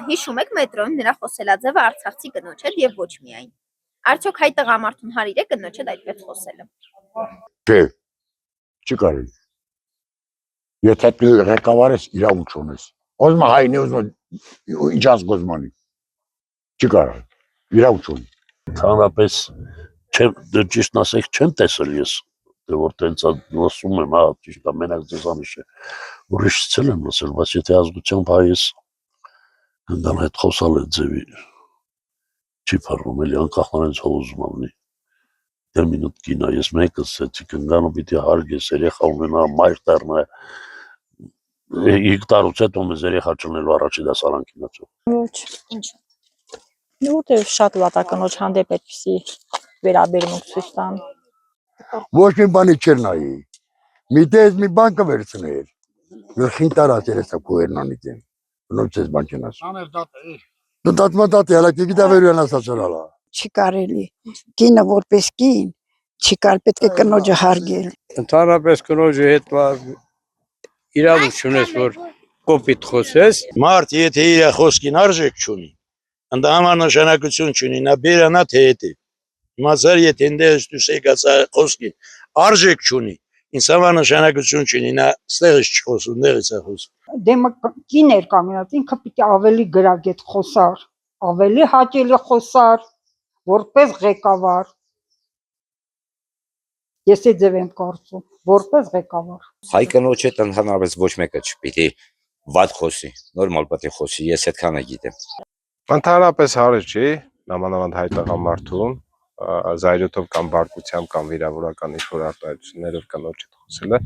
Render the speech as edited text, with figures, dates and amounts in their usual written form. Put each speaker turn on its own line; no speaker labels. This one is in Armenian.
Հիշում եք մետրոյում նրա խոսելաձևը արցախցի կնոջ հետ եւ ոչ միայն։ Արդյոք հայ տղամարդուն հարիր է կնոջ հետ այդպես խոսելը։
Չէ, չի կարելի։ Եթե դու ղեկավար ես, իրավունք ունես։ Ոզմա հայնի ուզում ինչ ազգոզմանի։ Չի կարող։ Իրավունք ունի։
Հանրապես ճիշտ ասեք չեմ տեսել ես, որ տենց լսում եմ, հա, ճիշտ է, մենակ ձեզանից է։ Ուրիշ ցել եմ լսել, բայց եթե ազգությամբ հայ ես հնդան հետ խոսալ է ձևի չի փառում, էլի անկախ նրանից ով ուզում ալնի։ Դե մինուտ կինա, ես մեկս էցի կնգանը պիտի հարգես, երեխա ունենա, մայր տեռնա, 5 տարուց հետո մեզ երեխա ճնելու առաջի դասարան կինացու։
Ոչ։
Ինչու։
Որտեղ շատ վատակնոջ հանդեպ այդպիսի վերաբերմունք ցույց տան։
Ոչ մի բանի չեր նայի։ Միտես մի բան կվերցներ։ Գլխին տարած երեսա քուերնանից են։ Բնոց ես բան չնաս։ Աներ դատե։ Դու դատմադատ է, հələ գիտա վերույան ասացարալա։
Չի կարելի։ Կինը որպես կին, չի կար պետք է կնոջը հարգել։
Ընդհանրապես կնոջի հետ իրավունք չունես, որ կոպիտ խոսես։
Մարդ եթե իր խոսքին արժեք չունի, ընդ համանշանակություն չունի, նա բերանա թե հետի։ Մազար եթե ընդեղից դուս եկած խոսքին արժեք չունի, ինձ համանշանակություն չունի, նա ստեղից չխոսում, ընդեղից է խոսում։
Դեմը կին էր կանգնած, ինքը պիտի ավելի գրագետ խոսար, ավելի հաճելի խոսար, որպես ղեկավար։ Ես ձև եմ կարծում, որպես ղեկավար։
Հայ կնոջ հետ ընդհանրապես ոչ մեկը չպիտի վատ խոսի, նորմալ պետք է խոսի, ես այդքանը գիտեմ։
Ընդհանրապես հարց չի, նամանավանդ հայ տղամարդուն, զայրույթով կամ բարկությամբ կամ վիրավորական ինչ-որ արտահայտություններով կնոջ հետ խոսելը